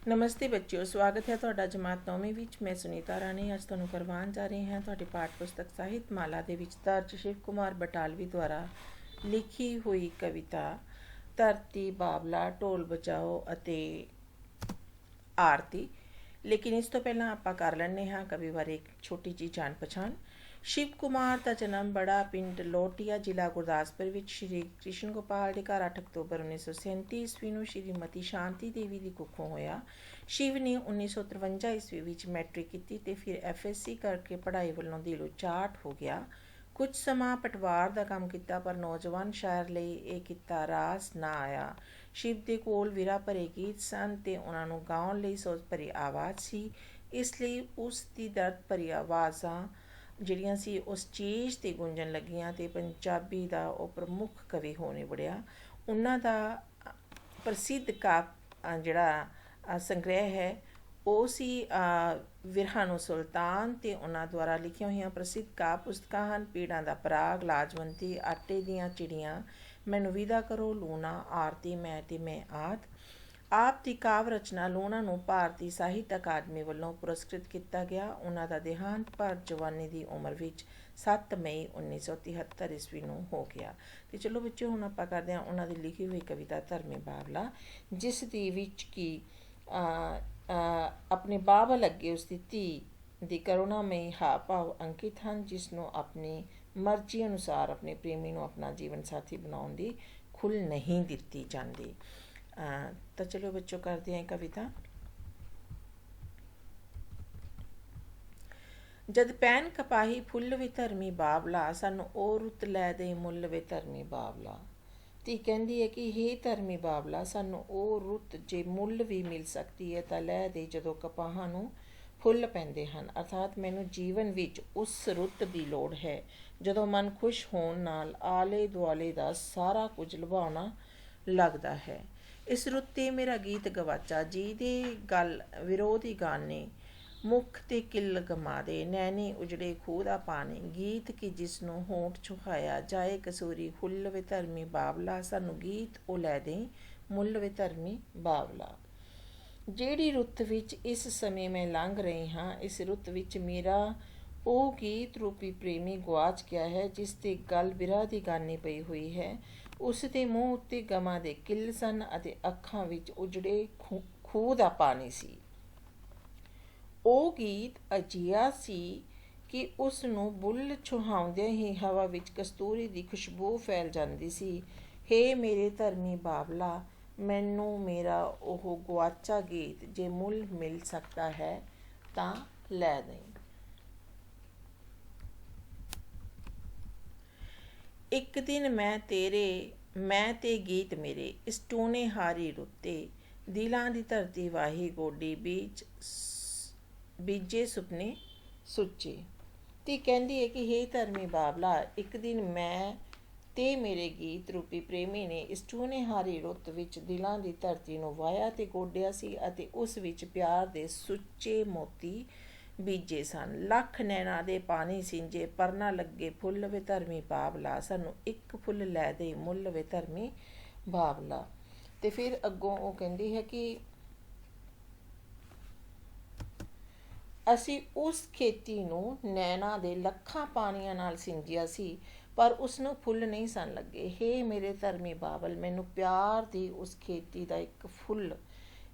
नमस्ते बच्चों, स्वागत है ਤੁਹਾਡਾ ਜਮਾਤ 9ਵੀਂ ਵਿੱਚ। ਮੈਂ ਸੁਨੀਤਾ ਰਾਣੀ ਅੱਜ ਤੁਹਾਨੂੰ ਕਰਵਾਉਣ ਜਾ ਰਹੀ ਹਾਂ ਤੁਹਾਡੀ ਪਾਠ ਪੁਸਤਕ ਸਾਹਿਤ ਮਾਲਾ ਦੇ ਵਿੱਚ ਦਰਜ ਸ਼ਿਵ ਕੁਮਾਰ ਬਟਾਲਵੀ ਦੁਆਰਾ ਲਿਖੀ ਹੋਈ ਕਵਿਤਾ ਧਰਤੀ ਬਾਬਲਾ ਢੋਲ ਬਜਾਓ ਅਤੇ ਆਰਤੀ। ਲੇਕਿਨ ਇਸ ਤੋਂ ਪਹਿਲਾਂ ਆਪਾਂ ਕਰ ਲੈਂਦੇ ਹਾਂ ਕਵੀ ਬਾਰੇ ਇੱਕ ਛੋਟੀ ਜਿਹੀ ਜਾਣ ਪਛਾਣ। शिव कुमार का जन्म बड़ा पिंड लोटिया जिला गुरदासपुर ਵਿੱਚ श्री कृष्ण गोपाल ਦੇ ਘਰ 8 ਅਕਤੂਬਰ 1937 ਈਸਵੀ ਨੂੰ श्रीमती शांति देवी ਦੀ ਕੁੱਖੋਂ ਹੋਇਆ। शिव ने 1953 ਈਸਵੀ ਵਿੱਚ ਮੈਟ੍ਰਿਕ ਕੀਤੀ ਤੇ ਫਿਰ FSC ਕਰਕੇ ਪੜ੍ਹਾਈ ਵੱਲੋਂ ਦਿਲੋਂ ਚਾਟ ਹੋ ਗਿਆ। ਕੁਝ ਸਮਾਂ ਪਟਵਾਰ ਦਾ ਕੰਮ ਕੀਤਾ ਪਰ ਨੌਜਵਾਨ ਸ਼ਾਇਰ ਲਈ ਇਹ ਕਿੱਤਾ ਰਾਸ ਨਾ ਆਇਆ। शिव ਦੇ ਕੋਲ ਵਿਰਾ ਭਰੇ ਗੀਤ ਸਨ ਤੇ ਉਹਨਾਂ ਨੂੰ ਗਾਉਣ ਲਈ ਸੋਚ ਭਰੀ ਆਵਾਜ਼ ਸੀ, ਇਸ ਲਈ ਉਸ ਦੀ ਦਰਦ ਭਰੀ ਆਵਾਜ਼ਾਂ ਜਿਹੜੀਆਂ ਸੀ ਉਸ ਚੀਜ਼ 'ਤੇ ਗੂੰਜਣ ਲੱਗੀਆਂ ਅਤੇ ਪੰਜਾਬੀ ਦਾ ਉਹ ਪ੍ਰਮੁੱਖ ਕਵੀ ਹੋ ਨਿਬੜਿਆ। ਉਹਨਾਂ ਦਾ ਪ੍ਰਸਿੱਧ ਕਾਵਿ ਜਿਹੜਾ ਸੰਗ੍ਰਹਿ ਹੈ ਉਹ ਸੀ ਵਿਰਹਾ ਨੂੰ ਸੁਲਤਾਨ, ਅਤੇ ਉਹਨਾਂ ਦੁਆਰਾ ਲਿਖੀਆਂ ਹੋਈਆਂ ਪ੍ਰਸਿੱਧ ਕਾਵਿ ਪੁਸਤਕਾਂ ਹਨ ਪੀੜਾਂ ਦਾ ਪਰਾਗ, ਲਾਜਵੰਤੀ, ਆਟੇ ਦੀਆਂ ਚਿੜੀਆਂ, ਮੈਨੂੰ ਵਿਦਾ ਕਰੋ, ਲੂਣਾ, ਆਰਤੀ, ਮੈਂ ਤੇ ਮੈਂ ਆਦਿ। ਆਪ ਦੀ ਕਾਵਿ ਰਚਨਾ ਲੂਣਾ ਨੂੰ ਭਾਰਤੀ ਸਾਹਿਤ ਅਕਾਦਮੀ ਵੱਲੋਂ ਪੁਰਸਕ੍ਰਿਤ ਕੀਤਾ ਗਿਆ। ਉਹਨਾਂ ਦਾ ਦੇਹਾਂਤ ਭਰ ਜਵਾਨੀ ਦੀ ਉਮਰ ਵਿੱਚ 7 ਮਈ 1973 ਈਸਵੀ ਨੂੰ ਹੋ ਗਿਆ। ਅਤੇ ਚਲੋ ਬੱਚੋ ਹੁਣ ਆਪਾਂ ਕਰਦੇ ਹਾਂ ਉਹਨਾਂ ਦੀ ਲਿਖੀ ਹੋਈ ਕਵਿਤਾ ਧਰਮੀ ਬਾਬਲਾ, ਜਿਸ ਦੀ ਵਿੱਚ ਕਿ ਆਪਣੇ ਬਾਬਲ ਅੱਗੇ ਉਸਦੀ ਧੀ ਦੀ ਕਰੁਣਾਮਈ ਹਾਵ ਭਾਵ ਅੰਕਿਤ ਹਨ, ਜਿਸ ਨੂੰ ਆਪਣੀ ਮਰਜ਼ੀ ਅਨੁਸਾਰ ਆਪਣੇ ਪ੍ਰੇਮੀ ਨੂੰ ਆਪਣਾ ਜੀਵਨ ਸਾਥੀ ਬਣਾਉਣ ਦੀ ਖੁੱਲ੍ਹ ਨਹੀਂ ਦਿੱਤੀ ਜਾਂਦੀ। ਤਾਂ ਚਲੋ ਬੱਚੋ ਕਰਦੇ ਹਾਂ ਕਵਿਤਾ। ਜਦ ਪੈਨ ਕਪਾਹੀ ਫੁੱਲ ਵੇ ਧਰਮੀ ਬਾਬਲਾ, ਸਾਨੂੰ ਉਹ ਰੁੱਤ ਲੈ ਦੇ ਮੁੱਲ ਵੇ ਧਰਮੀ ਬਾਬਲਾ। ਧੀ ਕਹਿੰਦੀ ਹੈ ਕਿ ਹੇ ਧਰਮੀ ਬਾਬਲਾ, ਸਾਨੂੰ ਉਹ ਰੁੱਤ ਜੇ ਮੁੱਲ ਵੀ ਮਿਲ ਸਕਦੀ ਹੈ ਤਾਂ ਲੈ ਦੇ ਜਦੋਂ ਕਪਾਹਾਂ ਨੂੰ ਫੁੱਲ ਪੈਂਦੇ ਹਨ। ਅਰਥਾਤ ਮੈਨੂੰ ਜੀਵਨ ਵਿੱਚ ਉਸ ਰੁੱਤ ਦੀ ਲੋੜ ਹੈ ਜਦੋਂ ਮਨ ਖੁਸ਼ ਹੋਣ ਨਾਲ ਆਲੇ ਦੁਆਲੇ ਦਾ ਸਾਰਾ ਕੁਝ ਲੁਭਾਉਣਾ ਲੱਗਦਾ ਹੈ। ਇਸ ਰੁੱਤ 'ਤੇ ਮੇਰਾ ਗੀਤ ਗਵਾਚਾ, ਜਿਹਦੇ ਗੱਲ ਵਿਰੋਧੀ ਗਾਨੇ, ਮੁੱਖ ਤੇ ਕਿੱਲ ਗਮਾ ਦੇ, ਨੈਣੀ ਉਜੜੇ ਖੂਹ ਦਾ ਪਾਣੀ, ਗੀਤ ਕਿ ਜਿਸ ਨੂੰ ਹੋਂਠ ਛੁਹਾਇਆ ਜਾਏ ਕਸੂਰੀ, ਹੁੱਲ ਵੇ ਧਰਮੀ ਬਾਬਲਾ, ਸਾਨੂੰ ਗੀਤ ਉਹ ਲੈ ਦੇ ਮੁੱਲ ਵੇ ਧਰਮੀ ਬਾਬਲਾ। ਜਿਹੜੀ ਰੁੱਤ ਵਿੱਚ ਇਸ ਸਮੇਂ ਮੈਂ ਲੰਘ ਰਹੀ ਹਾਂ, ਇਸ ਰੁੱਤ ਵਿੱਚ ਮੇਰਾ ਉਹ ਗੀਤ ਰੂਪੀ ਪ੍ਰੇਮੀ ਗੁਆਚ ਗਿਆ ਹੈ, ਜਿਸ 'ਤੇ ਗੱਲ ਬਿਰਹਾ ਦੀ ਗਾਨੀ ਪਈ ਹੋਈ ਹੈ। ਉਸ ਦੇ ਮੂੰਹ ਉੱਤੇ ਗਮਾਂ ਦੇ ਕਿੱਲ ਸਨ ਅਤੇ ਅੱਖਾਂ ਵਿੱਚ ਉਜੜੇ ਖੂਹ ਦਾ ਪਾਣੀ ਸੀ। ਉਹ ਗੀਤ ਅਜਿਹਾ ਸੀ ਕਿ ਉਸ ਨੂੰ ਬੁੱਲ ਛੁਹਾਉਂਦਿਆਂ ਹੀ ਹਵਾ ਵਿੱਚ ਕਸਤੂਰੀ ਦੀ ਖੁਸ਼ਬੂ ਫੈਲ ਜਾਂਦੀ ਸੀ। ਹੇ ਮੇਰੇ ਧਰਮੀ ਬਾਬਲਾ, ਮੈਨੂੰ ਮੇਰਾ ਉਹ ਗੁਆਚਾ ਗੀਤ ਜੇ ਮੁੱਲ ਮਿਲ ਸਕਦਾ ਹੈ ਤਾਂ ਲੈ ਦੇਈਂ। ਇੱਕ ਦਿਨ ਮੈਂ ਤੇ ਗੀਤ ਮੇਰੇ, ਇਸ ਟੂਣੇ ਹਾਰੀ ਰੁੱਤੇ, ਦਿਲਾਂ ਦੀ ਧਰਤੀ ਵਾਹੀ ਗੋਡੀ ਬੀਜੇ ਸੁਪਨੇ ਸੁੱਚੇ। ਧੀ ਕਹਿੰਦੀ ਹੈ ਕਿ ਹੇ ਧਰਮੀ ਬਾਬਲਾ, ਇੱਕ ਦਿਨ ਮੈਂ ਤੇ ਮੇਰੇ ਗੀਤ ਰੂਪੀ ਪ੍ਰੇਮੀ ਨੇ ਇਸ ਟੂਣੇ ਹਾਰੀ ਰੁੱਤ ਵਿੱਚ ਦਿਲਾਂ ਦੀ ਧਰਤੀ ਨੂੰ ਵਾਹਿਆ ਤੇ ਗੋਡਿਆ ਸੀ ਅਤੇ ਉਸ ਵਿੱਚ ਪਿਆਰ ਦੇ ਸੁੱਚੇ ਮੋਤੀ ਬੀਜੇ ਸਨ। ਲੱਖ ਨੈਣਾ ਦੇ ਪਾਣੀ ਸਿੰਜੇ, ਪਰ ਨਾ ਲੱਗੇ ਫੁੱਲ ਵੇ ਧਰਮੀ ਬਾਬਲਾ, ਸਾਨੂੰ ਇੱਕ ਫੁੱਲ ਲੈ ਦੇ ਮੁੱਲ ਵੇ ਧਰਮੀ ਬਾਬਲਾ। ਤੇ ਫਿਰ ਅੱਗੋਂ ਉਹ ਕਹਿੰਦੀ ਹੈ ਕਿ ਅਸੀਂ ਉਸ ਖੇਤੀ ਨੂੰ ਨੈਣਾ ਦੇ ਲੱਖਾਂ ਪਾਣੀਆਂ ਨਾਲ ਸਿੰਜਿਆ ਸੀ, ਪਰ ਉਸ ਨੂੰ ਫੁੱਲ ਨਹੀਂ ਸਨ ਲੱਗੇ। ਹੇ ਮੇਰੇ ਧਰਮੀ ਬਾਬਲ, ਮੈਨੂੰ ਪਿਆਰ ਦੀ ਉਸ ਖੇਤੀ ਦਾ ਇੱਕ ਫੁੱਲ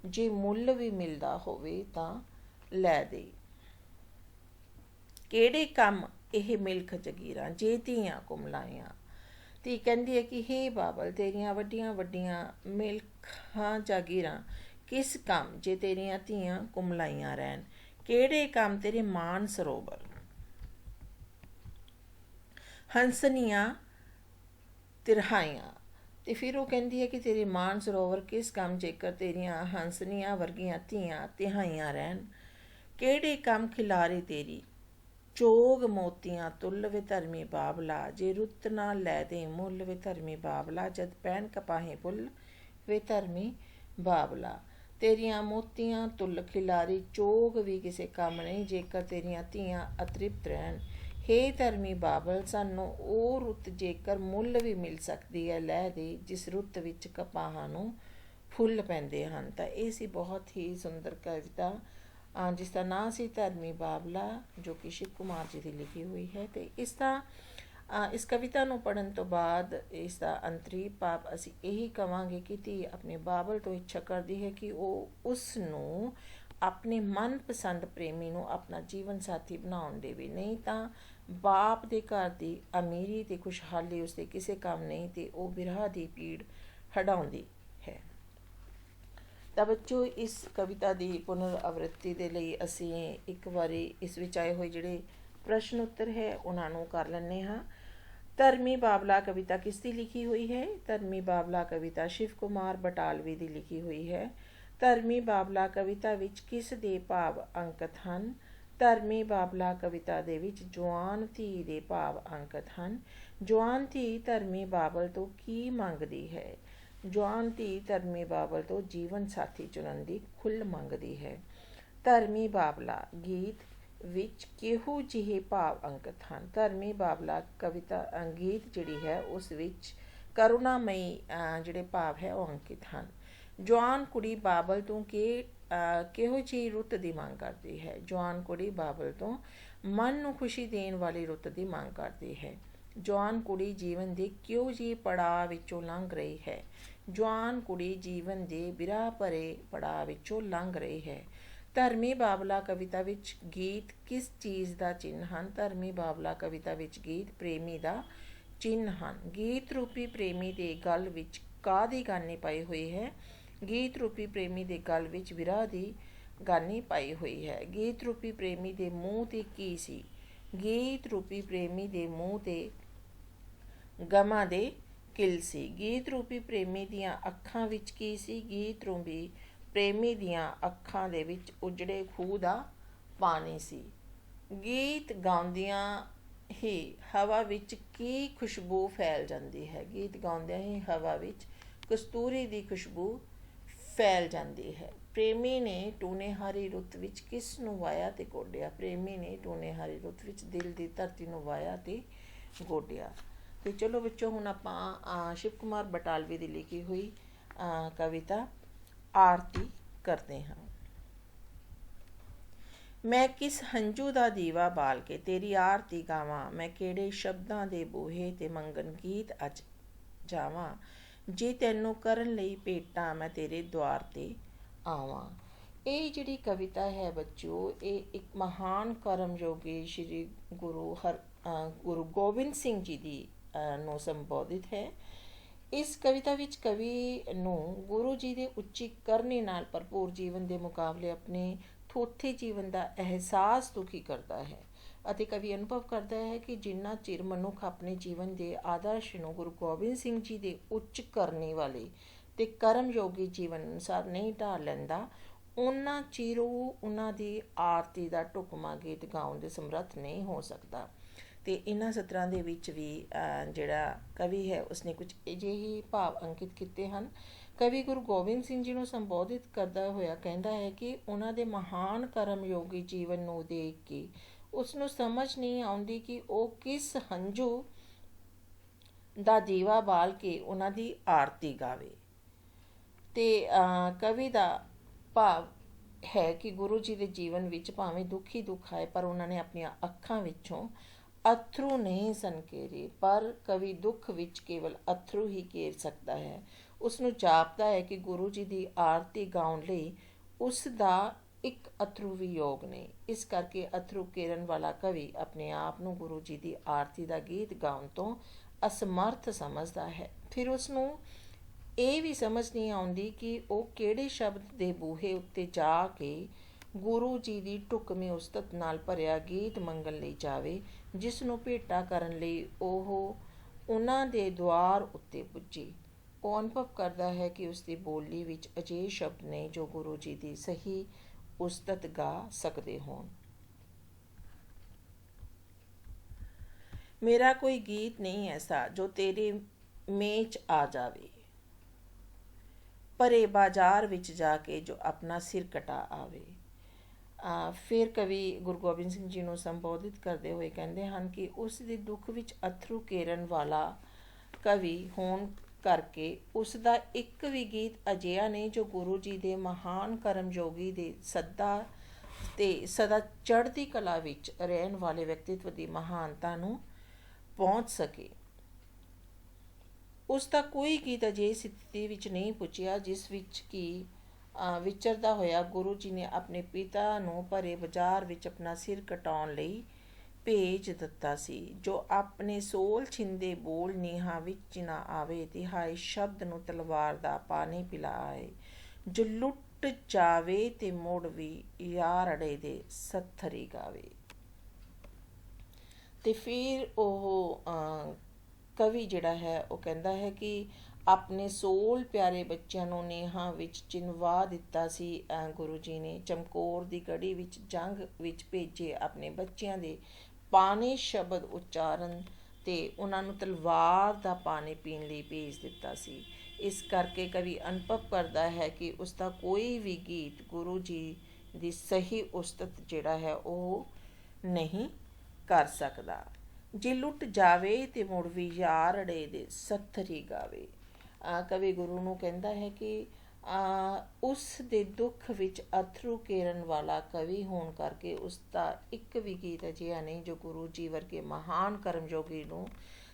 ਜੇ ਮੁੱਲ ਵੀ ਮਿਲਦਾ ਹੋਵੇ ਤਾਂ ਲੈ ਦੇ। ਕਿਹੜੇ ਕੰਮ ਇਹ ਮਿਲਖ ਜਗੀਰਾਂ, ਜੇ ਧੀਆਂ ਕੁਮਲਾਈਆਂ। ਧੀ ਕਹਿੰਦੀ ਹੈ ਕਿ ਹੇ ਬਾਬਲ, ਤੇਰੀਆਂ ਵੱਡੀਆਂ ਵੱਡੀਆਂ ਮਿਲਖਾਂ ਜਾਗੀਰਾਂ ਕਿਸ ਕੰਮ ਜੇ ਤੇਰੀਆਂ ਧੀਆਂ ਕੁਮਲਾਈਆਂ ਰਹਿਣ। ਕਿਹੜੇ ਕੰਮ ਤੇਰੇ ਮਾਨ ਸਰੋਵਰ ਹੰਸਨੀਆਂ ਤਿਰਹਾਈਆਂ। ਤੇ ਫਿਰ ਉਹ ਕਹਿੰਦੀ ਹੈ ਕਿ ਤੇਰੇ ਮਾਨ ਸਰੋਵਰ ਕਿਸ ਕੰਮ ਜੇਕਰ ਤੇਰੀਆਂ ਹੰਸਨੀਆਂ ਵਰਗੀਆਂ ਧੀਆਂ ਤਿਹਾਈਆਂ ਰਹਿਣ। ਕਿਹੜੇ ਕੰਮ ਖਿਲਾਰੇ ਤੇਰੀ ਚੋਗ ਮੋਤੀਆਂ ਤੁੱਲ ਵੇ ਧਰਮੀ ਬਾਬਲਾ, ਜੇ ਰੁੱਤ ਨਾ ਲੈ ਦੇ ਮੁੱਲ ਵੇ ਧਰਮੀ ਬਾਬਲਾ, ਜਦ ਪੈਣ ਕਪਾਹੇ ਫੁੱਲ ਵੇ ਧਰਮੀ ਬਾਬਲਾ। ਤੇਰੀਆਂ ਮੋਤੀਆਂ ਤੁੱਲ ਖਿਲਾਰੀ ਚੋਗ ਵੀ ਕਿਸੇ ਕੰਮ ਨਹੀਂ ਜੇਕਰ ਤੇਰੀਆਂ ਧੀਆਂ ਅਤ੍ਰਿਪਤ ਰਹਿਣ। ਹੇ ਧਰਮੀ ਬਾਬਲ, ਸਾਨੂੰ ਉਹ ਰੁੱਤ ਜੇਕਰ ਮੁੱਲ ਵੀ ਮਿਲ ਸਕਦੀ ਹੈ ਲੈ ਦੇ, ਜਿਸ ਰੁੱਤ ਵਿੱਚ ਕਪਾਹਾਂ ਨੂੰ ਫੁੱਲ ਪੈਂਦੇ ਹਨ। ਤਾਂ ਇਹ ਸੀ ਬਹੁਤ ਹੀ ਸੁੰਦਰ ਕਵਿਤਾ ਜਿਸ ਦਾ ਨਾਂ ਸੀ ਧਰਮੀ ਬਾਬਲਾ, ਜੋ ਕਿ ਸ਼ਿਵ ਕੁਮਾਰ ਜੀ ਦੀ ਲਿਖੀ ਹੋਈ ਹੈ। ਅਤੇ ਇਸ ਕਵਿਤਾ ਨੂੰ ਪੜ੍ਹਨ ਤੋਂ ਬਾਅਦ ਇਸ ਦਾ ਅੰਤਰੀ ਭਾਵ ਅਸੀਂ ਇਹੀ ਕਹਾਂਗੇ ਕਿ ਧੀ ਆਪਣੇ ਬਾਬਲ ਤੋਂ ਇੱਛਾ ਕਰਦੀ ਹੈ ਕਿ ਉਹ ਉਸ ਨੂੰ ਆਪਣੇ ਮਨਪਸੰਦ ਪ੍ਰੇਮੀ ਨੂੰ ਆਪਣਾ ਜੀਵਨ ਸਾਥੀ ਬਣਾਉਣ ਦੇਵੇ, ਨਹੀਂ ਤਾਂ ਬਾਪ ਦੇ ਘਰ ਦੀ ਅਮੀਰੀ ਅਤੇ ਖੁਸ਼ਹਾਲੀ ਉਸਦੇ ਕਿਸੇ ਕੰਮ ਨਹੀਂ, ਅਤੇ ਉਹ ਬਿਰਹਾ ਦੀ ਪੀੜ ਹਟਾਉਂਦੀ ਹੈ। ਤਾਂ ਬੱਚੋ, ਇਸ ਕਵਿਤਾ ਦੀ ਪੁਨਰ ਆਵਰਤੀ ਦੇ ਲਈ ਅਸੀਂ ਇੱਕ ਵਾਰੀ ਇਸ ਵਿੱਚ ਆਏ ਹੋਏ ਜਿਹੜੇ ਪ੍ਰਸ਼ਨ ਉੱਤਰ ਹੈ ਉਹਨਾਂ ਨੂੰ ਕਰ ਲੈਂਦੇ ਹਾਂ। ਧਰਮੀ ਬਾਬਲਾ ਕਵਿਤਾ ਕਿਸ ਦੀ ਲਿਖੀ ਹੋਈ ਹੈ? ਧਰਮੀ ਬਾਬਲਾ ਕਵਿਤਾ ਸ਼ਿਵ ਕੁਮਾਰ ਬਟਾਲਵੀ ਦੀ ਲਿਖੀ ਹੋਈ ਹੈ। ਧਰਮੀ ਬਾਬਲਾ ਕਵਿਤਾ ਵਿੱਚ ਕਿਸ ਦੇ ਭਾਵ ਅੰਕਿਤ ਹਨ? ਧਰਮੀ ਬਾਬਲਾ ਕਵਿਤਾ ਦੇ ਵਿੱਚ ਜਵਾਨ ਧੀ ਦੇ ਭਾਵ ਅੰਕਿਤ ਹਨ। ਜਵਾਨ ਧੀ ਧਰਮੀ ਬਾਬਲ ਤੋਂ ਕੀ ਮੰਗਦੀ ਹੈ? ਜਵਾਨ ਧੀ ਧਰਮੀ ਬਾਬਲ ਤੋਂ ਜੀਵਨ ਸਾਥੀ ਚੁਣਨ ਦੀ ਖੁੱਲ੍ਹ ਮੰਗਦੀ ਹੈ। ਧਰਮੀ ਬਾਬਲਾ ਗੀਤ ਵਿੱਚ ਕਿਹੋ ਜਿਹੇ ਭਾਵ ਅੰਕਿਤ ਹਨ? ਧਰਮੀ ਬਾਬਲਾ ਕਵਿਤਾ ਗੀਤ ਜਿਹੜੀ ਹੈ ਉਸ ਵਿੱਚ ਕਰੁਣਾਮਈ ਜਿਹੜੇ ਭਾਵ ਹੈ ਉਹ ਅੰਕਿਤ ਹਨ। ਜਵਾਨ ਕੁੜੀ ਬਾਬਲ ਤੋਂ ਕਿਹੋ ਜਿਹੀ ਰੁੱਤ ਦੀ ਮੰਗ ਕਰਦੀ ਹੈ? ਜਵਾਨ ਕੁੜੀ ਬਾਬਲ ਤੋਂ ਮਨ ਨੂੰ ਖੁਸ਼ੀ ਦੇਣ ਵਾਲੀ ਰੁੱਤ ਦੀ ਮੰਗ ਕਰਦੀ ਹੈ। ਜਵਾਨ ਕੁੜੀ ਜੀਵਨ ਦੇ ਕਿਹੋ ਜਿਹੇ ਪੜਾਅ ਵਿੱਚੋਂ ਲੰਘ ਰਹੀ ਹੈ? ਜਵਾਨ ਕੁੜੀ ਜੀਵਨ ਦੇ ਬਿਰਹਾ ਭਰੇ ਪੜਾਅ ਵਿੱਚੋਂ ਲੰਘ ਰਹੀ ਹੈ। ਧਰਮੀ ਬਾਬਲਾ ਕਵਿਤਾ ਵਿੱਚ ਗੀਤ ਕਿਸ ਚੀਜ਼ ਦਾ ਚਿੰਨ੍ਹ ਹਨ? ਧਰਮੀ ਬਾਬਲਾ ਕਵਿਤਾ ਵਿੱਚ ਗੀਤ ਪ੍ਰੇਮੀ ਦਾ ਚਿੰਨ੍ਹ ਹਨ। ਗੀਤ ਰੂਪੀ ਪ੍ਰੇਮੀ ਦੇ ਗਲ ਵਿੱਚ ਕਾਹਦੀ ਗਾਨੀ ਪਾਈ ਹੋਈ ਹੈ? ਗੀਤ ਰੂਪੀ ਪ੍ਰੇਮੀ ਦੇ ਗਲ ਵਿੱਚ ਬਿਰਹਾ ਦੀ ਗਾਨੀ ਪਾਈ ਹੋਈ ਹੈ। ਗੀਤ ਰੂਪੀ ਪ੍ਰੇਮੀ ਦੇ ਮੂੰਹ 'ਤੇ ਕੀ ਸੀ? ਗੀਤ ਰੂਪੀ ਪ੍ਰੇਮੀ ਦੇ ਮੂੰਹ 'ਤੇ ਗਮਾਂ ਦੇ ਕਿੱਲ ਸੀ। ਗੀਤ ਰੂਪੀ ਪ੍ਰੇਮੀ ਦੀਆਂ ਅੱਖਾਂ ਵਿੱਚ ਕੀ ਸੀ? ਗੀਤ ਰੂਪੀ ਪ੍ਰੇਮੀ ਦੀਆਂ ਅੱਖਾਂ ਦੇ ਵਿੱਚ ਉਜੜੇ ਖੂਹ ਦਾ ਪਾਣੀ ਸੀ। ਗੀਤ ਗਾਉਂਦਿਆਂ ਹੀ ਹਵਾ ਵਿੱਚ ਕੀ ਖੁਸ਼ਬੂ ਫੈਲ ਜਾਂਦੀ ਹੈ? ਗੀਤ ਗਾਉਂਦਿਆਂ ਹੀ ਹਵਾ ਵਿੱਚ ਕਸਤੂਰੀ ਦੀ ਖੁਸ਼ਬੂ ਫੈਲ ਜਾਂਦੀ ਹੈ। ਪ੍ਰੇਮੀ ਨੇ ਟੂਣੇਹਾਰੀ ਰੁੱਤ ਵਿੱਚ ਕਿਸ ਨੂੰ ਵਾਹਿਆ ਤੇ ਗੋਡਿਆ? ਪ੍ਰੇਮੀ ਨੇ ਟੂਣੇਹਾਰੀ ਰੁੱਤ ਵਿੱਚ ਦਿਲ ਦੀ ਧਰਤੀ ਨੂੰ ਵਾਹਿਆ ਤੇ ਗੋਡਿਆ। ਤੇ ਚਲੋ ਬੱਚੋ, ਹੁਣ ਆਪਾਂ ਸ਼ਿਵ ਕੁਮਾਰ ਬਟਾਲਵੀ ਦੀ ਲਿਖੀ ਹੋਈ ਕਵਿਤਾ ਆਰਤੀ ਕਰਦੇ ਹਾਂ। ਮੈਂ ਕਿਸ ਹੰਝੂ ਦਾ ਦੀਵਾ ਬਾਲ ਕੇ ਤੇਰੀ ਆਰਤੀ ਗਾਵਾਂ, ਮੈਂ ਕਿਹੜੇ ਸ਼ਬਦਾਂ ਦੇ ਬੂਹੇ ਤੇ ਮੰਗਣ ਗੀਤ ਅੱਜ ਜਾਵਾਂ, ਜੇ ਤੈਨੂੰ ਕਰਨ ਲਈ ਭੇਟਾਂ ਮੈਂ ਤੇਰੇ ਦੁਆਰ 'ਤੇ ਆਵਾਂ। ਇਹ ਜਿਹੜੀ ਕਵਿਤਾ ਹੈ ਬੱਚਿਓ, ਇਹ ਇੱਕ ਮਹਾਨ ਕਰਮਯੋਗੀ ਸ਼੍ਰੀ ਗੁਰੂ ਗੋਬਿੰਦ ਸਿੰਘ ਜੀ ਦੀ ਨੂੰ ਸੰਬੋਧਿਤ ਹੈ। ਇਸ ਕਵਿਤਾ ਵਿੱਚ ਕਵੀ ਨੂੰ ਗੁਰੂ ਜੀ ਦੇ ਉੱਚੀ ਕਰਨੀ ਨਾਲ ਭਰਪੂਰ ਜੀਵਨ ਦੇ ਮੁਕਾਬਲੇ ਆਪਣੇ ਥੋਥੇ ਜੀਵਨ ਦਾ ਅਹਿਸਾਸ ਦੁਖੀ ਕਰਦਾ ਹੈ, ਅਤੇ ਕਵੀ ਅਨੁਭਵ ਕਰਦਾ ਹੈ ਕਿ ਜਿੰਨਾ ਚਿਰ ਮਨੁੱਖ ਆਪਣੇ ਜੀਵਨ ਦੇ ਆਦਰਸ਼ ਨੂੰ ਗੁਰੂ ਗੋਬਿੰਦ ਸਿੰਘ ਜੀ ਦੇ ਉੱਚ ਕਰਨੀ ਵਾਲੇ ਤੇ ਕਰਮਯੋਗੀ ਜੀਵਨ ਅਨੁਸਾਰ ਨਹੀਂ ਢਾਲ ਲੈਂਦਾ, ਉਹਨਾਂ ਚਿਰ ਉਹ ਉਹਨਾਂ ਦੀ ਆਰਤੀ ਦਾ ਢੁਕਵਾਂ ਗੀਤ ਗਾਉਣ ਦੇ ਸਮਰੱਥ ਨਹੀਂ ਹੋ ਸਕਦਾ। ਅਤੇ ਇਹਨਾਂ ਸਤਰਾਂ ਦੇ ਵਿੱਚ ਵੀ ਜਿਹੜਾ ਕਵੀ ਹੈ ਉਸਨੇ ਕੁਝ ਅਜਿਹੇ ਭਾਵ ਅੰਕਿਤ ਕੀਤੇ ਹਨ। ਕਵੀ ਗੁਰੂ ਗੋਬਿੰਦ ਸਿੰਘ ਜੀ ਨੂੰ ਸੰਬੋਧਿਤ ਕਰਦਾ ਹੋਇਆ ਕਹਿੰਦਾ ਹੈ ਕਿ ਉਹਨਾਂ ਦੇ ਮਹਾਨ ਕਰਮਯੋਗੀ ਜੀਵਨ ਨੂੰ ਦੇਖ ਕੇ ਉਸਨੂੰ ਸਮਝ ਨਹੀਂ ਆਉਂਦੀ ਕਿ ਉਹ ਕਿਸ ਹੰਝੂ ਦਾ ਦੀਵਾ ਬਾਲ ਕੇ ਉਹਨਾਂ ਦੀ ਆਰਤੀ ਗਾਵੇ। ਅਤੇ ਕਵੀ ਦਾ ਭਾਵ ਹੈ ਕਿ ਗੁਰੂ ਜੀ ਦੇ ਜੀਵਨ ਵਿੱਚ ਭਾਵੇਂ ਦੁੱਖ ਹੀ ਦੁੱਖ ਆਏ, ਪਰ ਉਹਨਾਂ ਨੇ ਆਪਣੀਆਂ ਅੱਖਾਂ ਵਿੱਚੋਂ ਅਥਰੂ ਨਹੀਂ ਸੰਕੇਰੇ, ਪਰ ਕਵੀ ਦੁੱਖ ਵਿੱਚ ਕੇਵਲ ਅਥਰੂ ਹੀ ਕੇਰ ਸਕਦਾ ਹੈ। ਉਸਨੂੰ ਜਾਪਦਾ ਹੈ ਕਿ ਗੁਰੂ ਜੀ ਦੀ ਆਰਤੀ ਗਾਉਣ ਲਈ ਉਸ ਦਾ ਇੱਕ ਅਥਰੂ ਵੀ ਯੋਗ ਨਹੀਂ। ਇਸ ਕਰਕੇ ਅਥਰੂ ਕੇਰਨ ਵਾਲਾ ਕਵੀ ਆਪਣੇ ਆਪ ਨੂੰ ਗੁਰੂ ਜੀ ਦੀ ਆਰਤੀ ਦਾ ਗੀਤ ਗਾਉਣ ਤੋਂ ਅਸਮਰਥ ਸਮਝਦਾ ਹੈ। ਫਿਰ ਉਸਨੂੰ ਇਹ ਵੀ ਸਮਝ ਨਹੀਂ ਆਉਂਦੀ ਕਿ ਉਹ ਕਿਹੜੇ ਸ਼ਬਦ ਦੇ ਬੂਹੇ ਉੱਤੇ ਜਾ ਕੇ ਗੁਰੂ ਜੀ ਦੀ ਢੁਕਵੀਂ ਉਸਤਤ ਨਾਲ ਭਰਿਆ ਗੀਤ ਮੰਗਣ ਲਈ ਜਾਵੇ, ਜਿਸ ਨੂੰ ਭੇਟਾ ਕਰਨ ਲਈ ਉਹ ਉਹਨਾਂ ਦੇ ਦੁਆਰ ਉੱਤੇ ਪੁੱਜੀ। ਉਹ ਅਨੁਭਵ ਕਰਦਾ ਹੈ ਕਿ ਉਸਦੀ ਬੋਲੀ ਵਿੱਚ ਅਜਿਹੇ ਸ਼ਬਦ ਨੇ ਜੋ ਗੁਰੂ ਜੀ ਦੀ ਸਹੀ ਉਸਤਤ ਗਾ ਸਕਦੇ ਹੋਣ। ਮੇਰਾ ਕੋਈ ਗੀਤ ਨਹੀਂ ਐਸਾ ਜੋ ਤੇਰੇ ਮੇਚ ਆ ਜਾਵੇ, ਭਰੇ ਬਾਜ਼ਾਰ ਵਿੱਚ ਜਾ ਕੇ ਜੋ ਆਪਣਾ ਸਿਰ ਕਟਾ ਆਵੇ। ਫਿਰ ਕਵੀ ਗੁਰੂ ਗੋਬਿੰਦ ਸਿੰਘ ਜੀ ਨੂੰ ਸੰਬੋਧਿਤ ਕਰਦੇ ਹੋਏ ਕਹਿੰਦੇ ਹਨ ਕਿ ਉਸ ਦੇ ਦੁੱਖ ਵਿੱਚ ਅਥਰੂ ਕੇਰਨ ਵਾਲਾ ਕਵੀ ਹੋਣ ਕਰਕੇ ਉਸ ਦਾ ਇੱਕ ਵੀ ਗੀਤ ਅਜਿਹਾ ਨਹੀਂ ਜੋ ਗੁਰੂ ਜੀ ਦੇ ਮਹਾਨ ਕਰਮਯੋਗੀ ਦੇ ਸਦਾ ਤੇ ਸਦਾ ਚੜ੍ਹਦੀ ਕਲਾ ਵਿੱਚ ਰਹਿਣ ਵਾਲੇ ਵਿਅਕਤੀਤਵ ਦੀ ਮਹਾਨਤਾ ਨੂੰ ਪਹੁੰਚ ਸਕੇ। ਉਸ ਦਾ ਕੋਈ ਗੀਤ ਅਜਿਹੀ ਸਥਿਤੀ ਵਿੱਚ ਨਹੀਂ ਪੁੱਜਿਆ ਜਿਸ ਵਿੱਚ ਕਿ ਵਿਚਰਦਾ ਹੋਇਆ ਗੁਰੂ ਜੀ ਨੇ ਆਪਣੇ ਪਿਤਾ ਨੂੰ ਭਰੇ ਬਾਜ਼ਾਰ ਵਿੱਚ ਆਪਣਾ ਸਿਰ ਕਟਾਉਣ ਲਈ ਭੇਜ ਦਿੱਤਾ ਸੀ। ਜੋ ਆਪਣੇ ਸੋਲ ਛਿੰਦੇ ਬੋਲ ਨੀਹਾਂ ਵਿੱਚ ਨਾ ਆਵੇ, ਤਿਹਾਈ ਸ਼ਬਦ ਨੂੰ ਤਲਵਾਰ ਦਾ ਪਾਣੀ ਪਿਲਾਏ। ਜੋ ਲੁੱਟ ਜਾਵੇ ਤੇ ਮੁੜ ਵੀ ਯਾਰ ਅੜੇ ਦੇ ਸੱਥਰੀ ਗਾਵੇ। ਤੇ ਫਿਰ ਉਹ ਕਵੀ ਜਿਹੜਾ ਹੈ ਉਹ ਕਹਿੰਦਾ ਹੈ ਕਿ ਆਪਣੇ ਸੋਲ ਪਿਆਰੇ ਬੱਚਿਆਂ ਨੂੰ ਨੇਹਾਂ ਵਿੱਚ ਚਿਣਵਾ ਦਿੱਤਾ ਸੀ। ਗੁਰੂ ਜੀ ਨੇ ਚਮਕੌਰ ਦੀ ਗੜੀ ਵਿੱਚ ਜੰਗ ਵਿੱਚ ਭੇਜੇ ਆਪਣੇ ਬੱਚਿਆਂ ਦੇ ਪਾਣੇ ਸ਼ਬਦ ਉਚਾਰਨ ਤੇ ਉਹਨਾਂ ਨੂੰ ਤਲਵਾਰ ਦਾ ਪਾਣੀ ਪੀਣ ਲਈ ਭੇਜ ਦਿੱਤਾ ਸੀ। ਇਸ ਕਰਕੇ ਕਵੀ ਅਨੁਭਵ ਕਰਦਾ ਹੈ ਕਿ ਉਸ ਦਾ ਕੋਈ ਵੀ ਗੀਤ ਗੁਰੂ ਜੀ ਦੀ ਸਹੀ ਉਸਤਤ ਜਿਹੜਾ ਹੈ ਉਹ ਨਹੀਂ ਕਰ ਸਕਦਾ। ਜੇ ਲੁੱਟ ਜਾਵੇ ਤੇ ਮੁੜ ਵੀ ਯਾਰ ਅੜੇ ਦੇ ਸੱਥਰੀ ਗਾਵੇ। ਕਵੀ ਗੁਰੂ ਨੂੰ ਕਹਿੰਦਾ ਹੈ ਕਿ ਉਸ ਦੇ ਦੁੱਖ ਵਿੱਚ ਅਥਰੂ ਕੇਰਨ ਵਾਲਾ ਕਵੀ ਹੋਣ ਕਰਕੇ ਉਸ ਦਾ ਇੱਕ ਵੀ ਗੀਤ ਅਜਿਹਾ ਨਹੀਂ ਜੋ ਗੁਰੂ ਜੀ ਵਰਗੇ ਮਹਾਨ ਕਰਮਯੋਗੀ ਨੂੰ